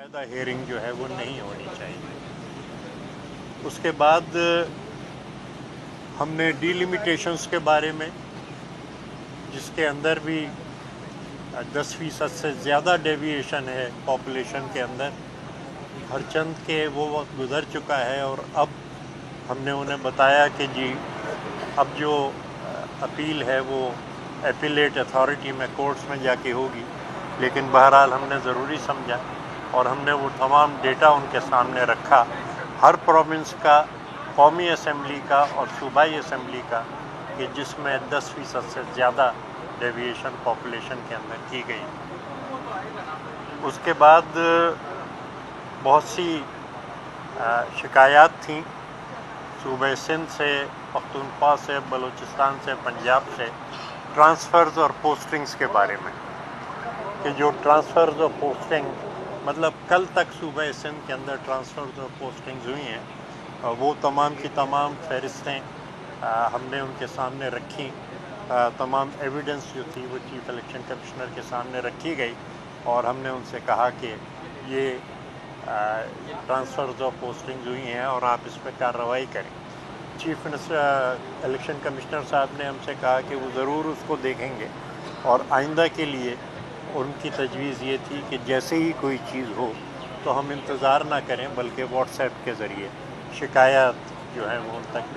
باقاعدہ ہیئرنگ جو ہے وہ نہیں ہونی چاہیے۔ اس کے بعد ہم نے ڈی لمیٹیشنز کے بارے میں، جس کے اندر بھی 10% سے زیادہ ڈیویشن ہے پاپولیشن کے اندر، ہر چند کے وہ وقت گزر چکا ہے، اور اب ہم نے انہیں بتایا کہ جی اب جو اپیل ہے وہ ایپیلیٹ اتھارٹی میں کورٹس میں جا کے ہوگی، لیکن بہرحال ہم نے ضروری سمجھا اور ہم نے وہ تمام ڈیٹا ان کے سامنے رکھا، ہر پروونس کا، قومی اسمبلی کا اور صوبائی اسمبلی کا، کہ جس میں 10% سے زیادہ ڈیویشن پاپولیشن کے اندر کی گئی۔ اس کے بعد بہت سی شکایات تھیں صوبہ سندھ سے، پختونخوا سے، بلوچستان سے، پنجاب سے، ٹرانسفرز اور پوسٹنگز کے بارے میں، کہ جو ٹرانسفرز اور پوسٹنگ مطلب کل تک صوبہ سندھ کے اندر ٹرانسفرز اور پوسٹنگز ہوئی ہیں، وہ تمام کی تمام فہرستیں ہم نے ان کے سامنے رکھی، تمام ایویڈنس جو تھی وہ چیف الیکشن کمشنر کے سامنے رکھی گئی، اور ہم نے ان سے کہا کہ یہ ٹرانسفرز اور پوسٹنگز ہوئی ہیں اور آپ اس پہ کارروائی کریں۔ چیف الیکشن کمشنر صاحب نے ہم سے کہا کہ وہ ضرور اس کو دیکھیں گے، اور آئندہ کے لیے ان کی تجویز یہ تھی کہ جیسے ہی کوئی چیز ہو تو ہم انتظار نہ کریں، بلکہ واٹس ایپ کے ذریعے شکایات جو ہیں وہ ان تک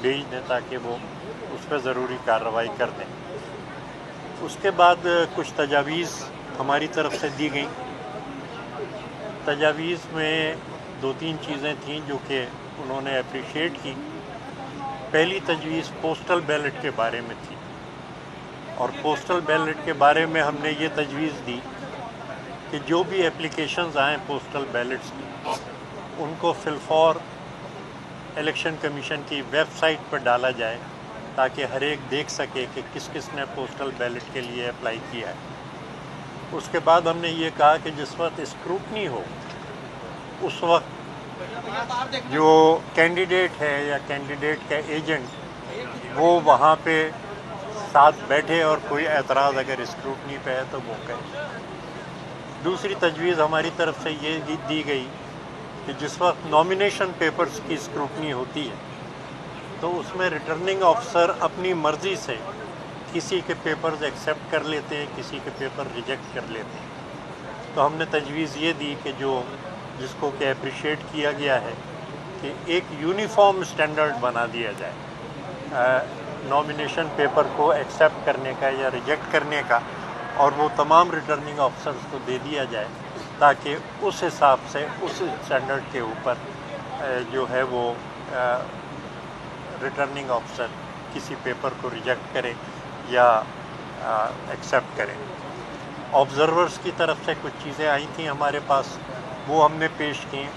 بھیج دیں تاکہ وہ اس پہ ضروری کارروائی کر دیں۔ اس کے بعد کچھ تجاویز ہماری طرف سے دی گئیں۔ تجاویز میں 2-3 چیزیں تھیں جو کہ انہوں نے اپریشیٹ کی۔ پہلی تجویز پوسٹل بیلٹ کے بارے میں تھی، اور پوسٹل بیلٹ کے بارے میں ہم نے یہ تجویز دی کہ جو بھی اپلیکیشنز آئیں پوسٹل بیلٹس کی، ان کو فی الفور الیکشن کمیشن کی ویب سائٹ پر ڈالا جائے تاکہ ہر ایک دیکھ سکے کہ کس کس نے پوسٹل بیلٹ کے لیے اپلائی کیا ہے۔ اس کے بعد ہم نے یہ کہا کہ جس وقت اسکروٹنی ہو، اس وقت جو کینڈیڈیٹ ہے یا کینڈیڈیٹ کا ایجنٹ وہ وہاں پہ ساتھ بیٹھے، اور کوئی اعتراض اگر اسکروٹنی پہ ہے تو وہ کرے۔ دوسری تجویز ہماری طرف سے یہ دی گئی کہ جس وقت نامینیشن پیپرز کی اسکروٹنی ہوتی ہے تو اس میں ریٹرننگ آفیسر اپنی مرضی سے کسی کے پیپرز ایکسیپٹ کر لیتے ہیں، کسی کے پیپر ریجیکٹ کر لیتے ہیں۔ تو ہم نے تجویز یہ دی کہ جس کو کہ اپریشیٹ کیا گیا ہے کہ ایک یونیفارم اسٹینڈرڈ بنا دیا جائے نامینیشن پیپر کو ایکسیپٹ کرنے کا یا ریجیکٹ کرنے کا، اور وہ تمام ریٹرننگ آفیسرز کو دے دیا جائے تاکہ اس حساب سے اس اسٹینڈرڈ کے اوپر جو ہے وہ ریٹرننگ آفیسر کسی پیپر کو ریجیکٹ کرے یا ایکسیپٹ کرے۔ آبزرورز کی طرف سے کچھ چیزیں آئی تھیں ہمارے پاس، وہ ہم نے پیش کیں۔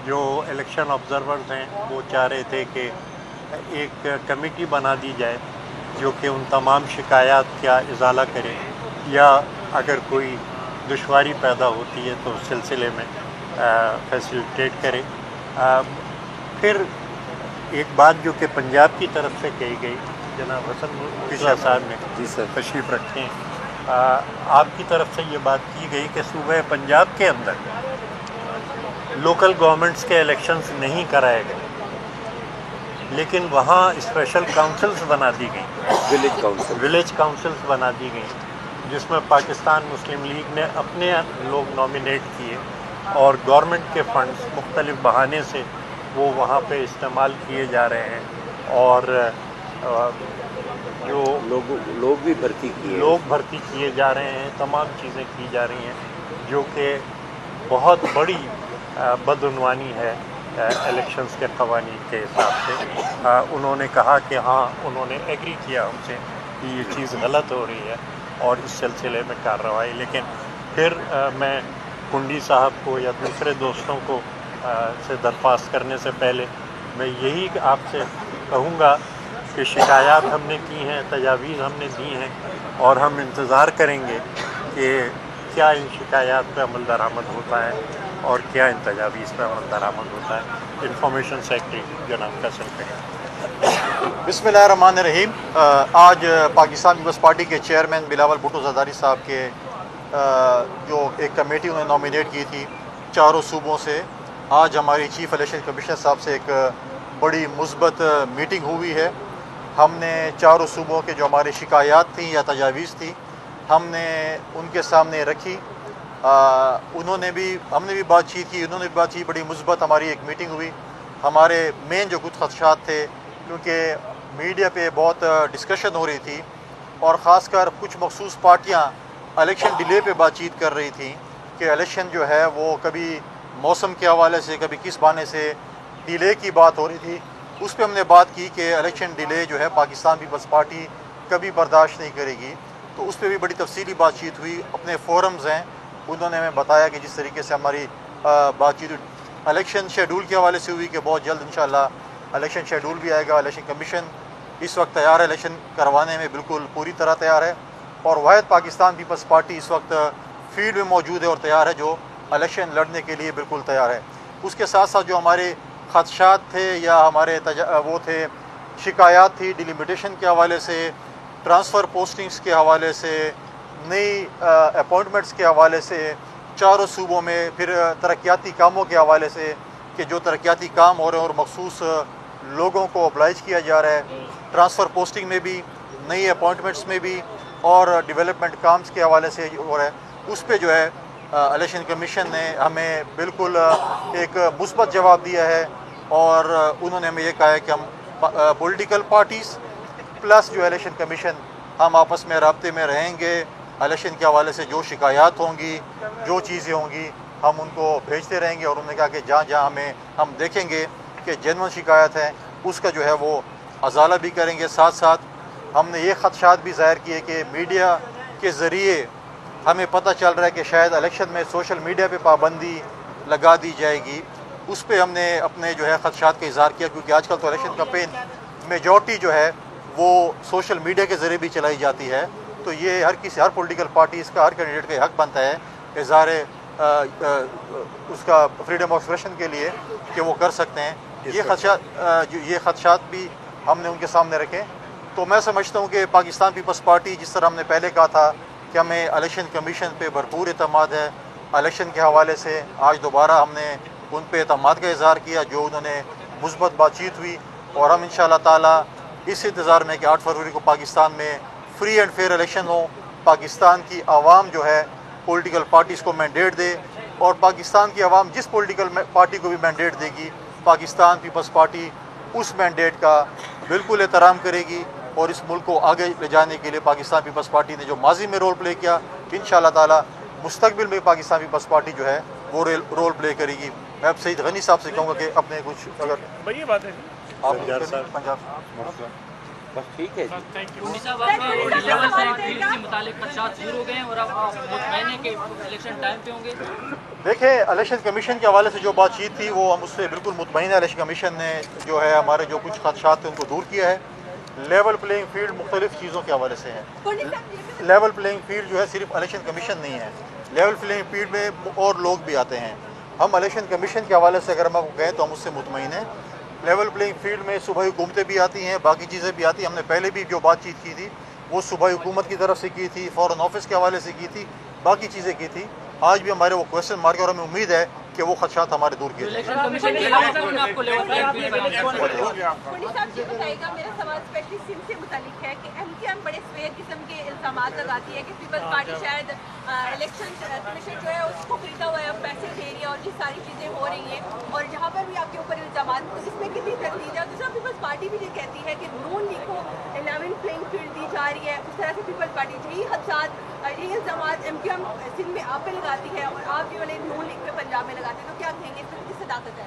جو الیکشن آبزرورز ہیں وہ چاہ رہے تھے کہ ایک کمیٹی بنا دی جائے جو کہ ان تمام شکایات کا ازالہ کرے، یا اگر کوئی دشواری پیدا ہوتی ہے تو اس سلسلے میں فیسیلیٹیٹ کرے۔ پھر ایک بات جو کہ پنجاب کی طرف سے کہی گئی، جناب حسن مفتی صاحب نے جی سر تشریف رکھتے ہیں، آپ کی طرف سے یہ بات کی گئی کہ صوبہ پنجاب کے اندر لوکل گورنمنٹس کے الیکشنز نہیں کرائے گئے، لیکن وہاں اسپیشل کاؤنسلز بنا دی گئیں، ولیج کاؤنسلز بنا دی گئیں، جس میں پاکستان مسلم لیگ نے اپنے لوگ نامینیٹ کیے، اور گورنمنٹ کے فنڈز مختلف بہانے سے وہ وہاں پہ استعمال کیے جا رہے ہیں، اور جو لوگ بھی بھرتی کیے جا رہے ہیں، تمام چیزیں کی جا رہی ہیں، جو کہ بہت بڑی بدعنوانی ہے الیکشنز کے قوانین کے حساب سے۔ انہوں نے کہا کہ ہاں، انہوں نے ایگری کیا ہم سے کہ یہ چیز غلط ہو رہی ہے اور اس سلسلے میں کارروائی، لیکن پھر میں کنڈی صاحب کو یا دوسرے دوستوں کو سے درخواست کرنے سے پہلے میں یہی آپ سے کہوں گا کہ شکایات ہم نے کی ہیں، تجاویز ہم نے دی ہیں، اور ہم انتظار کریں گے کہ کیا ان شکایات پہ عمل درآمد ہوتا ہے اور کیا ان تجاویز پہ عمل درآمد ہوتا ہے۔ انفارمیشن سیکرٹری جناب فیصل کریں۔ بسم اللہ الرحمن الرحیم۔ آج پاکستان پیپلز پارٹی کے چیئرمین بلاول بھٹو زرداری صاحب کے جو ایک کمیٹی انہوں نے نامینیٹ کی تھی، چاروں صوبوں سے آج ہماری چیف الیکشن کمیشنر صاحب سے ایک بڑی مثبت میٹنگ ہوئی ہے. ہم نے چاروں صوبوں کے جو ہماری شکایات تھیں یا تجاویز تھیں ہم نے ان کے سامنے رکھی. ہم نے بھی بات چیت کی, انہوں نے بھی بات کی. بڑی مثبت ہماری ایک میٹنگ ہوئی. ہمارے مین جو کچھ خدشات تھے, کیونکہ میڈیا پہ بہت ڈسکشن ہو رہی تھی اور خاص کر کچھ مخصوص پارٹیاں الیکشن ڈیلے پہ بات چیت کر رہی تھیں کہ الیکشن جو ہے وہ کبھی موسم کے حوالے سے کبھی کس بہانے سے ڈیلے کی بات ہو رہی تھی. اس پہ ہم نے بات کی کہ الیکشن ڈیلے جو ہے پاکستان پیپلز پارٹی کبھی برداشت نہیں کرے گی. تو اس پہ بھی بڑی تفصیلی بات چیت ہوئی. اپنے فورمز ہیں انہوں نے ہمیں بتایا کہ جس طریقے سے ہماری بات چیت الیکشن شیڈول کے حوالے سے ہوئی کہ بہت جلد انشاءاللہ الیکشن شیڈول بھی آئے گا. الیکشن کمیشن اس وقت تیار ہے, الیکشن کروانے میں بالکل پوری طرح تیار ہے, اور واحد پاکستان پیپلز پارٹی اس وقت فیلڈ میں موجود ہے اور تیار ہے جو الیکشن لڑنے کے لیے بالکل تیار ہے. اس کے ساتھ ساتھ جو ہمارے خدشات تھے یا ہمارے وہ تھے شکایات تھی ڈیلیمیٹیشن کے حوالے سے, ٹرانسفر پوسٹنگز کے حوالے سے, نئی اپوائنٹمنٹس کے حوالے سے چاروں صوبوں میں, پھر ترقیاتی کاموں کے حوالے سے کہ جو ترقیاتی کام ہو رہے ہیں اور مخصوص لوگوں کو ابلائج کیا جا رہا ہے, ٹرانسفر پوسٹنگ میں بھی, نئی اپوائنٹمنٹس میں بھی اور ڈیولپمنٹ کامز کے حوالے سے ہو رہا ہے. اس پہ جو ہے الیکشن کمیشن نے ہمیں بالکل ایک مثبت جواب دیا ہے اور انہوں نے ہمیں یہ کہا ہے کہ ہم پولیٹیکل پارٹیز پلس جو الیکشن کمیشن ہم آپس میں رابطے میں رہیں گے. الیکشن کے حوالے سے جو شکایات ہوں گی, جو چیزیں ہوں گی, ہم ان کو بھیجتے رہیں گے. اور انہوں نے کہا کہ جہاں جہاں ہم دیکھیں گے کہ جنون شکایت ہے اس کا جو ہے وہ ازالہ بھی کریں گے. ساتھ ساتھ ہم نے یہ خدشات بھی ظاہر کیے کہ میڈیا کے ذریعے ہمیں پتہ چل رہا ہے کہ شاید الیکشن میں سوشل میڈیا پہ پابندی لگا دی جائے گی. اس پہ ہم نے اپنے جو ہے خدشات کا اظہار کیا, کیونکہ آج کل تو الیکشن کمپین میجورٹی جو ہے وہ سوشل میڈیا کے ذریعے بھی چلائی جاتی ہے. تو یہ ہر پولیٹیکل پارٹیز کا, ہر کینڈیڈیٹ کا حق بنتا ہے اظہار اس کا فریڈم آف ایکسپریشن کے لیے کہ وہ کر سکتے ہیں. یہ خدشات بھی ہم نے ان کے سامنے رکھے. تو میں سمجھتا ہوں کہ پاکستان پیپلز پارٹی, جس طرح ہم نے پہلے کہا تھا کہ ہمیں الیکشن کمیشن پہ بھرپور اعتماد ہے, الیکشن کے حوالے سے آج دوبارہ ہم نے ان پہ اعتماد کا اظہار کیا جو انہوں نے مثبت بات چیت ہوئی. اور ہم انشاءاللہ تعالی اس انتظار میں کہ 8 فروری کو پاکستان میں فری اینڈ فیئر الیکشن ہو, پاکستان کی عوام جو ہے پولیٹیکل پارٹیز کو مینڈیٹ دے, اور پاکستان کی عوام جس پولیٹیکل پارٹی کو بھی مینڈیٹ دے گی پاکستان پیپلز پارٹی اس مینڈیٹ کا بالکل احترام کرے گی. اور اس ملک کو آگے لے جانے کے لیے پاکستان پیپلز پارٹی نے جو ماضی میں رول پلے کیا, انشاءاللہ تعالی مستقبل میں پاکستان پیپلز پارٹی جو ہے وہ رول پلے کرے گی. میں اب سعید غنی صاحب سے کہوں گا کہ اپنے کچھ اگر یہ بات ہے آپ پنجاب بس ٹھیک ہے دیکھیں, الیکشن کمیشن کے حوالے سے جو بات چیت تھی وہ ہم اس سے بالکل مطمئن ہے. الیکشن کمیشن نے جو ہے ہمارے جو کچھ خدشات تھے ان کو دور کیا ہے. لیول پلینگ فیلڈ مختلف چیزوں کے حوالے سے ہے. لیول پلینگ فیلڈ جو ہے صرف الیکشن کمیشن نہیں ہے, لیول پلینگ فیلڈ میں اور لوگ بھی آتے ہیں. ہم الیکشن کمیشن کے حوالے سے اگر ہم آپ کو کہیں تو ہم اس سے مطمئن ہیں. لیول پلینگ فیلڈ میں صوبائی حکومتیں بھی آتی ہیں, باقی چیزیں بھی آتی ہیں. ہم نے پہلے بھی جو بات چیت کی تھی وہ صوبائی حکومت کی طرف سے کی تھی, فورن آفس کے حوالے سے کی تھی, باقی چیزیں کی تھی. آج بھی ہمارے وہ کویشچن مارک اور ہمیں امید ہے کہ وہ خدشات ہمارے دور کیے جائیں گے. میرا سوال اسپیشلی سندھ سے متعلق ہے کہ ایم کیو ایم بڑے سویر قسم کے الزامات لگاتی ہے کہ پیپلز پارٹی شاید الیکشن کمیشن جو ہے اس کو خریدا ہوا ہے, پیسے دے رہی ہے اور یہ ساری چیزیں ہو رہی ہیں, اور جہاں پر بھی آپ کے اوپر الزامات تو اس میں کتنی تردید ہے. دوسرا پیپلز پارٹی بھی یہ کہتی ہے کہ نون لیگ کو 11 پلینگ فیلڈ دی جا رہی ہے. اس طرح سے پیپلز پارٹی یہی حدثات, یہی الزامات ایم کیو ایم سندھ میں آپ پہ لگاتی ہے اور آپ جو والے نون لیگ پہ پنجاب میں لگاتے ہیں, تو کیا کہیں گے اس میں کس صداقت ہے؟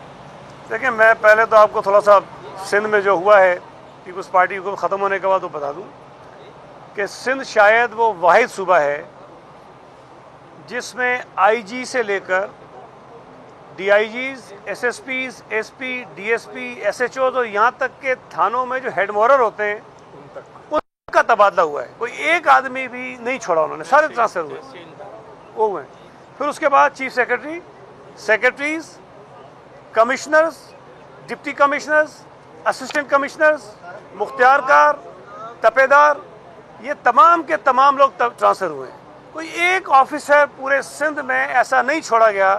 دیکھیں, میں پہلے تو آپ کو تھوڑا سا سندھ میں جو ہوا ہے پیپلز پارٹی کو ختم ہونے کے بعد وہ بتا دوں کہ سندھ شاید وہ واحد صوبہ ہے جس میں آئی جی سے لے کر D I Gs, S S Ps, S P, D S P, S H Os اور یہاں تک کہ تھانوں میں جو ہیڈ مورر ہوتے ہیں ان کا تبادلہ ہوا ہے. کوئی ایک آدمی بھی نہیں چھوڑا انہوں نے, سارے ٹرانسفر ہوئے. پھر اس کے بعد chief secretary, secretaries, commissioners, deputy commissioners, assistant commissioners, مختار کار, تپیدار, یہ تمام کے تمام لوگ ٹرانسفر ہوئے ہیں. کوئی ایک آفیسر پورے سندھ میں ایسا نہیں چھوڑا گیا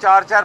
4-4,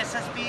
SSP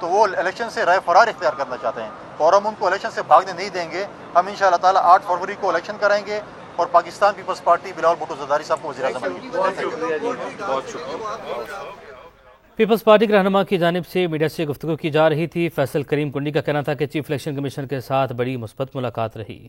تو وہ الیکشن سے رائے فرار اختیار کرنا چاہتے ہیں اور ہم ان کو الیکشن سے بھاگنے نہیں دیں گے. ہم انشاءاللہ تعالیٰ 8 فروری کو الیکشن کرائیں گے اور پاکستان پیپلز پارٹی بلاول بھٹو زرداری صاحب کو وزیر اعظم بنائیں گے. بہت شکریہ. پیپلز پارٹی کے رہنما کی جانب سے میڈیا سے گفتگو کی جا رہی تھی. فیصل کریم کنڈی کا کہنا تھا کہ چیف الیکشن کمیشنر کے ساتھ بڑی مثبت ملاقات رہی.